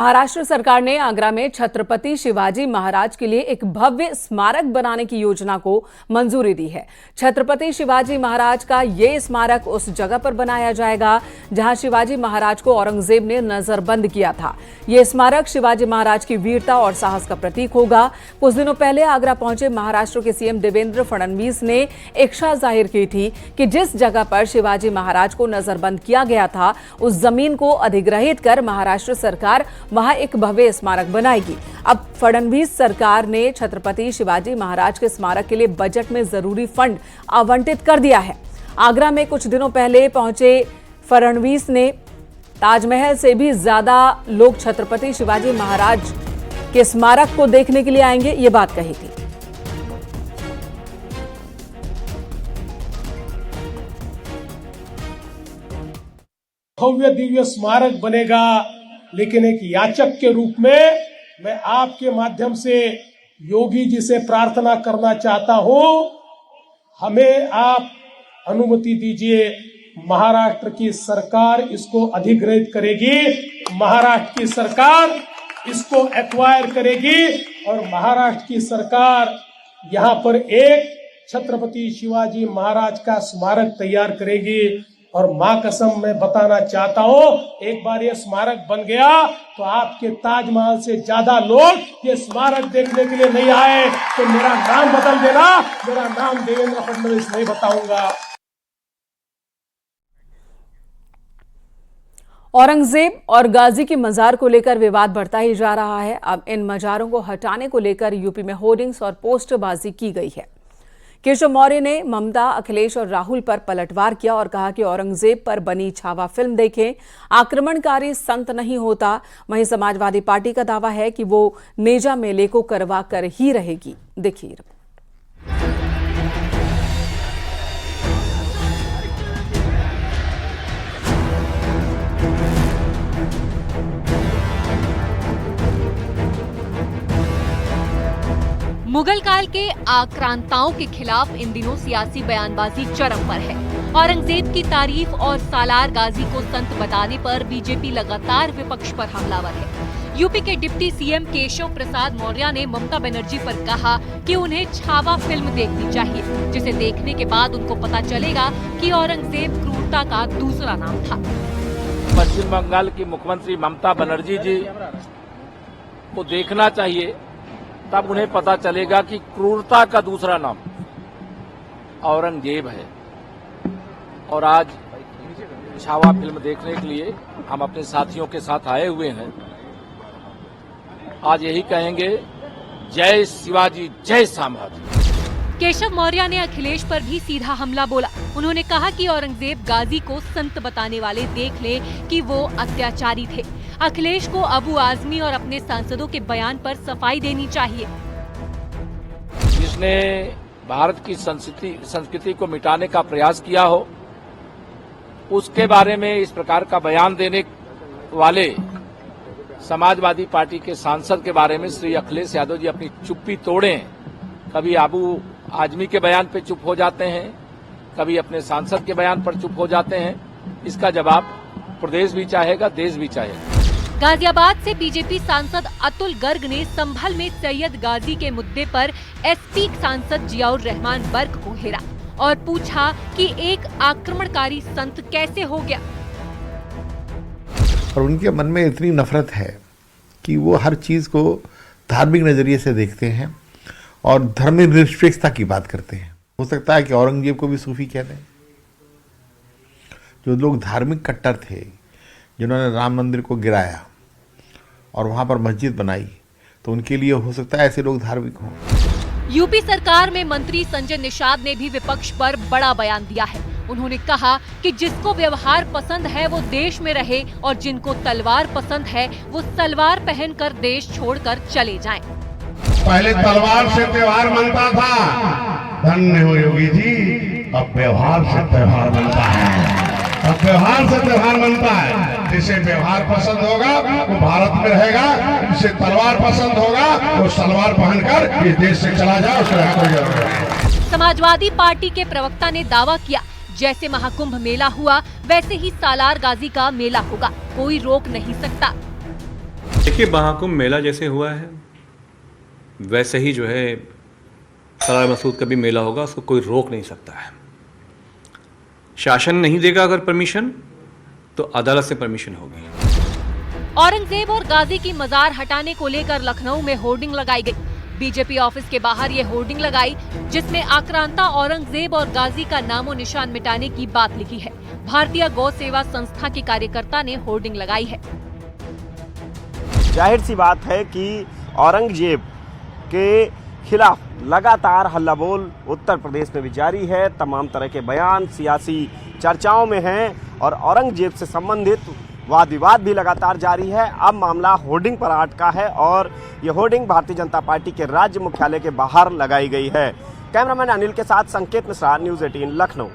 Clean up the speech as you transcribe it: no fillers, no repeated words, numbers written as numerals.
महाराष्ट्र सरकार ने आगरा में छत्रपति शिवाजी महाराज के लिए एक भव्य स्मारक बनाने की योजना को मंजूरी दी है। छत्रपति शिवाजी महाराज का ये स्मारक उस जगह पर बनाया जाएगा जहां शिवाजी महाराज को औरंगजेब ने नजरबंद किया था। ये स्मारक शिवाजी महाराज की वीरता और साहस का प्रतीक होगा। कुछ दिनों पहले आगरा पहुंचे महाराष्ट्र के सीएम देवेंद्र फडणवीस ने इच्छा जाहिर की थी कि जिस जगह पर शिवाजी महाराज को नजरबंद किया गया था उस जमीन को अधिग्रहित कर महाराष्ट्र सरकार वहां एक भव्य स्मारक बनाएगी। अब फडणवीस सरकार ने छत्रपति शिवाजी महाराज के स्मारक के लिए बजट में जरूरी फंड आवंटित कर दिया है। आगरा में कुछ दिनों पहले पहुंचे फडणवीस ने ताजमहल से भी ज्यादा लोग छत्रपति शिवाजी महाराज के स्मारक को देखने के लिए आएंगे, ये बात कही थी। भव्य दिव्य स्मारक बनेगा, लेकिन एक याचक के रूप में मैं आपके माध्यम से योगी जी से प्रार्थना करना चाहता हूं, हमें आप अनुमति दीजिए। महाराष्ट्र की सरकार इसको अधिग्रहित करेगी, महाराष्ट्र की सरकार इसको एक्वायर करेगी और महाराष्ट्र की सरकार यहां पर एक छत्रपति शिवाजी महाराज का स्मारक तैयार करेगी। और मां कसम मैं बताना चाहता हूं, एक बार ये स्मारक बन गया तो आपके ताजमहल से ज्यादा लोग ये स्मारक देखने के लिए नहीं आए तो मेरा नाम बदल देना, मेरा नाम देवेंद्र फडणवीस नहीं बताऊंगा। औरंगजेब और गाजी की मजार को लेकर विवाद बढ़ता ही जा रहा है। अब इन मजारों को हटाने को लेकर यूपी में होर्डिंग्स और पोस्टरबाजी की गई है। केशव मौर्य ने ममता, अखिलेश और राहुल पर पलटवार किया और कहा कि औरंगजेब पर बनी छावा फिल्म देखें, आक्रमणकारी संत नहीं होता। वहीं समाजवादी पार्टी का दावा है कि वो नेजा मेले को करवा कर ही रहेगी। देखिए मुगल काल के आक्रांताओं के खिलाफ इन दिनों सियासी बयानबाजी चरम पर है। औरंगजेब की तारीफ और सालार गाजी को संत बताने पर बीजेपी लगातार विपक्ष पर हमलावर है। यूपी के डिप्टी सीएम केशव प्रसाद मौर्य ने ममता बनर्जी पर कहा कि उन्हें छावा फिल्म देखनी चाहिए, जिसे देखने के बाद उनको पता चलेगा कि औरंगजेब क्रूरता का दूसरा नाम था। पश्चिम बंगाल की मुख्यमंत्री ममता बनर्जी जी को देखना चाहिए, तब उन्हें पता चलेगा कि क्रूरता का दूसरा नाम औरंगजेब है। और आज छावा फिल्म देखने के लिए हम अपने साथियों के साथ आए हुए हैं। आज यही कहेंगे, जय शिवाजी, जय संभाजी। केशव मौर्य ने अखिलेश पर भी सीधा हमला बोला। उन्होंने कहा कि औरंगजेब गाजी को संत बताने वाले देख ले कि वो अत्याचारी थे। अखिलेश को अबू आजमी और अपने सांसदों के बयान पर सफाई देनी चाहिए। जिसने भारत की संस्कृति को मिटाने का प्रयास किया हो, उसके बारे में इस प्रकार का बयान देने वाले समाजवादी पार्टी के सांसद के बारे में श्री अखिलेश यादव जी अपनी चुप्पी तोड़ें। कभी अबू आजमी के बयान पे चुप हो जाते हैं, कभी अपने सांसद के बयान पर चुप हो जाते हैं। इसका जवाब प्रदेश भी चाहेगा, देश भी चाहेगा। गाजियाबाद से बीजेपी सांसद अतुल गर्ग ने संभल में सैयद गाजी के मुद्दे पर एसपी सांसद जियाउर रहमान बर्क को घेरा और पूछा कि एक आक्रमणकारी संत कैसे हो गया। और उनके मन में इतनी नफरत है कि वो हर चीज को धार्मिक नजरिए से देखते हैं और धर्मनिरपेक्षता की बात करते हैं। हो सकता है कि औरंगजेब को भी सूफी कह दें। जो लोग धार्मिक कट्टर थे, जिन्होंने राम मंदिर को गिराया और वहां पर मस्जिद बनाई, तो उनके लिए हो सकता है ऐसे लोग धार्मिक हों। यूपी सरकार में मंत्री संजय निषाद ने भी विपक्ष पर बड़ा बयान दिया है। उन्होंने कहा कि जिसको व्यवहार पसंद है वो देश में रहे और जिनको तलवार पसंद है वो तलवार पहनकर देश छोड़कर चले जाएं। पहले तलवार से त्योहार मनता था, धन्य हो योगी जी, अब व्यवहार से त्योहार बनता है। अब व्यवहार से त्योहार बनता है। जिसे व्यवहार पसंद होगा वो भारत में रहेगा, जिसे तलवार पसंद होगा वो सलवार पहनकर इस देश से चला जाए, उसका कोई जरूरत नहीं। समाजवादी पार्टी के प्रवक्ता ने दावा किया, जैसे महाकुंभ मेला हुआ वैसे ही सालार गाजी का मेला होगा, कोई रोक नहीं सकता। देखिए, महाकुंभ मेला जैसे हुआ है वैसे ही जो है सराय मसूद का भी मेला होगा, उसको कोई रोक नहीं सकता है। शासन नहीं देगा अगर परमिशन तो अदालत से परमिशन होगी। औरंगजेब और गाजी की मजार हटाने को लेकर लखनऊ में होर्डिंग लगाई गई। बीजेपी ऑफिस के बाहर ये होर्डिंग लगाई जिसमें आक्रांता औरंगजेब और गाजी का नामो निशान मिटाने की बात लिखी है। भारतीय गौ सेवा संस्था के कार्यकर्ता ने होर्डिंग लगाई है। जाहिर सी बात है कि औरंगजेब के खिलाफ लगातार हल्ला बोल उत्तर प्रदेश में भी जारी है। तमाम तरह के बयान सियासी चर्चाओं में हैं और औरंगजेब से संबंधित वाद विवाद भी लगातार जारी है। अब मामला होर्डिंग पर अटका है और ये होर्डिंग भारतीय जनता पार्टी के राज्य मुख्यालय के बाहर लगाई गई है। कैमरामैन अनिल के साथ संकेत मिश्रा, न्यूज़ 18 लखनऊ।